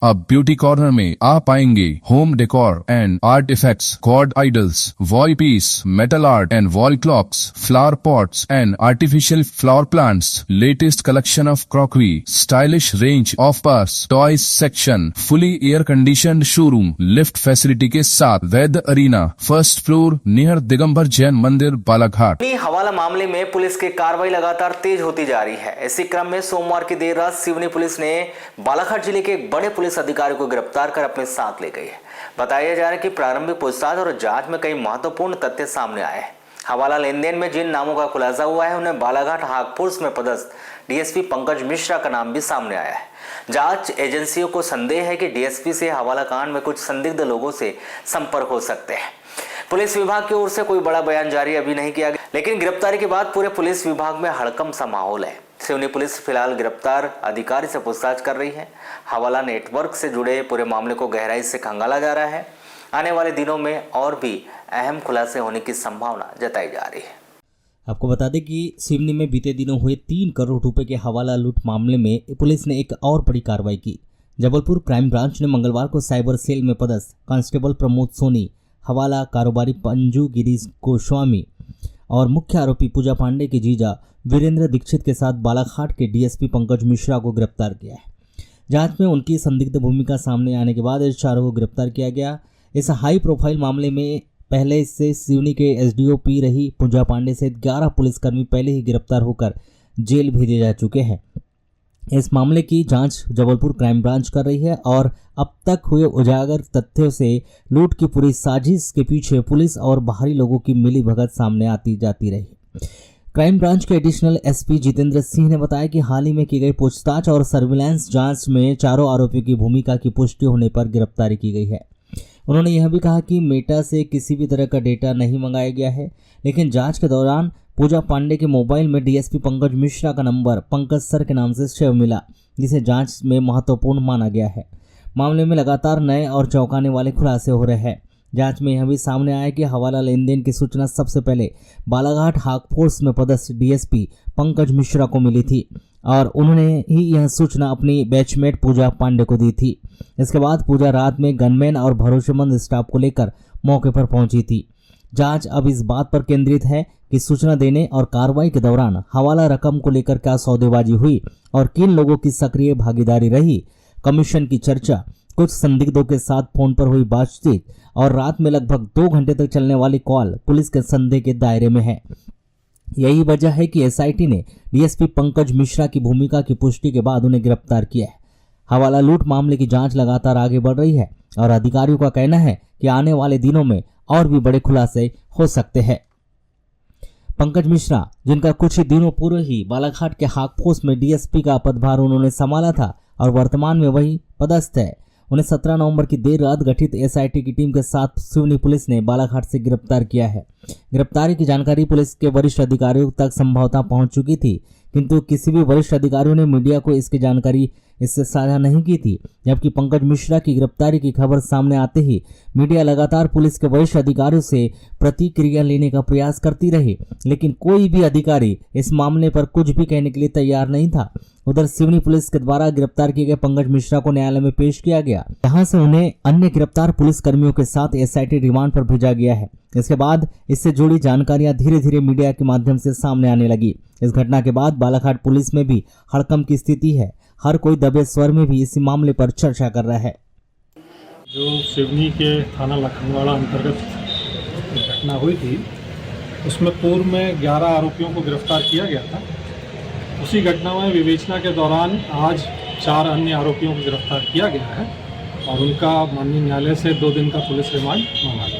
अब beauty corner में आप पाएंगे home decor and art effects, god idols, wall piece, metal art and wall clocks, flower pots and artificial flower plants, latest collection of crockery, stylish range of purse, toys section, fully air conditioned showroom, lift facility के साथ, Vaidya arena, first floor, near Digambar Jain Mandir, Balaghat. हवाला मामले में police की कार्रवाई लगातार तेज होती जा रही है। इसी क्रम में सोमवार की देर रात सिवनी पुलिस ने बालाघाट जिले के एक बड़े पुलिस अधिकारी को गिरफ्तार कर अपने साथ ले गई है। बताया जा रहा है कि प्रारंभिक पूछताछ और जांच में कई महत्वपूर्ण तथ्य सामने आए हैं। हवाला लेन देन में जिन नामों का खुलासा हुआ है उन्हें बालाघाट हाकपुर में पदस्थ डीएसपी पंकज मिश्रा का नाम भी सामने आया है। जांच एजेंसियों को संदेह है कि डीएसपी से हवाला कांड में कुछ संदिग्ध लोगों से संपर्क हो सकते हैं। पुलिस विभाग की ओर से कोई बड़ा बयान जारी अभी नहीं किया गया, लेकिन गिरफ्तारी के बाद पूरे पुलिस विभाग में हड़कंप सा माहौल है। सिवनी पुलिस फिलहाल गिरफ्तार अधिकारी से पूछताछ कर रही है। हवाला नेटवर्क से जुड़े पूरे मामले को गहराई से खंगाला जा रहा है। आने वाले दिनों में और भी अहम खुलासे होने की संभावना जताई जा रही है। आपको बता दें कि सिवनी में बीते दिनों हुए 3 करोड़ रुपए के हवाला लूट मामले में पुलिस ने एक और बड़ी कार्रवाई की। जबलपुर क्राइम ब्रांच ने मंगलवार को साइबर सेल में पदस्थ कांस्टेबल प्रमोद सोनी, हवाला कारोबारी पंजू गिरीश गोस्वामी और मुख्य आरोपी पूजा पांडे के जीजा वीरेंद्र दीक्षित के साथ बालाघाट के डीएसपी पंकज मिश्रा को गिरफ्तार किया है। जांच में उनकी संदिग्ध भूमिका सामने आने के बाद इस चारों को गिरफ्तार किया गया। इस हाई प्रोफाइल मामले में पहले से सिवनी के एसडीओपी रही पूजा पांडे सहित 11 पुलिसकर्मी पहले ही गिरफ्तार होकर जेल भेजे जा चुके हैं। इस मामले की जांच जबलपुर क्राइम ब्रांच कर रही है और अब तक हुए उजागर तथ्यों से लूट की पूरी साजिश के पीछे पुलिस और बाहरी लोगों की मिलीभगत सामने आती जाती रही। क्राइम ब्रांच के एडिशनल एसपी जितेंद्र सिंह ने बताया कि हाल ही में की गई पूछताछ और सर्विलांस जांच में चारों आरोपियों की भूमिका की पुष्टि होने पर गिरफ्तारी की गई है। उन्होंने यह भी कहा कि मेटा से किसी भी तरह का डेटा नहीं मंगाया गया है, लेकिन जांच के दौरान पूजा पांडे के मोबाइल में डीएसपी पंकज मिश्रा का नंबर पंकज सर के नाम से सेव मिला, जिसे जांच में महत्वपूर्ण माना गया है। मामले में लगातार नए और चौंकाने वाले खुलासे हो रहे हैं। जांच में यह भी सामने आया कि हवाला लेन देन की सूचना सबसे पहले बालाघाट हाकफोर्स में पदस्थ डीएसपी पंकज मिश्रा को मिली थी और उन्होंने ही यह सूचना अपनी बैचमेट पूजा पांडे को दी थी। इसके बाद पूजा रात में गनमैन और भरोसेमंद स्टाफ को लेकर मौके पर पहुंची थी। जांच अब इस बात पर केंद्रित है कि सूचना देने और कार्रवाई के दौरान हवाला रकम को लेकर क्या सौदेबाजी हुई और किन लोगों की सक्रिय भागीदारी रही। कमीशन की चर्चा, कुछ संदिग्धों के साथ फोन पर हुई बातचीत और रात में लगभग 2 घंटे तक चलने वाली कॉल पुलिस के संदेह के दायरे में है। यही वजह है कि एसआईटी ने डीएसपी पंकज मिश्रा की भूमिका की पुष्टि के बाद उन्हें गिरफ्तार किया है। हवाला लूट मामले की जांच लगातार आगे बढ़ रही है और अधिकारियों का कहना है कि आने वाले दिनों में और भी बड़े खुलासे हो सकते हैं। पंकज मिश्रा, जिनका कुछ ही दिनों पूर्व ही बालाघाट के हाकफोर्स में डीएसपी का पदभार उन्होंने संभाला था और वर्तमान में वही पदस्थ है, उन्हें 17 नवंबर की देर रात गठित एसआईटी की टीम के साथ सिवनी पुलिस ने बालाघाट से गिरफ्तार किया है। गिरफ्तारी की जानकारी पुलिस के वरिष्ठ अधिकारियों तक संभवतः पहुंच चुकी थी, किंतु किसी भी वरिष्ठ अधिकारियों ने मीडिया को इसकी जानकारी इससे साझा नहीं की थी। जबकि पंकज मिश्रा की गिरफ्तारी की खबर सामने आते ही मीडिया लगातार पुलिस के वरिष्ठ अधिकारियों से प्रतिक्रिया लेने का प्रयास करती रही, लेकिन कोई भी अधिकारी इस मामले पर कुछ भी कहने के लिए तैयार नहीं था। उधर सिवनी पुलिस के द्वारा गिरफ्तार किए गए पंकज मिश्रा को न्यायालय में पेश किया गया, जहां से उन्हें अन्य गिरफ्तार पुलिस कर्मियों के साथ एसआईटी रिमांड पर भेजा गया है। इसके बाद इससे जुड़ी जानकारियां धीरे धीरे मीडिया के माध्यम से सामने आने लगी। इस घटना के बाद बालाघाट पुलिस में भी हड़कंप की स्थिति है। हर कोई दबे स्वर में भी इसी मामले पर चर्चा कर रहा है। जो सिवनी के थाना लखनवाड़ा अंतर्गत घटना हुई थी, उसमें पूर्व में 11 आरोपियों को गिरफ्तार किया गया था। उसी घटना में विवेचना के दौरान आज 4 अन्य आरोपियों को गिरफ्तार किया गया है और उनका माननीय न्यायालय से 2 दिन का पुलिस रिमांड मांगा गया।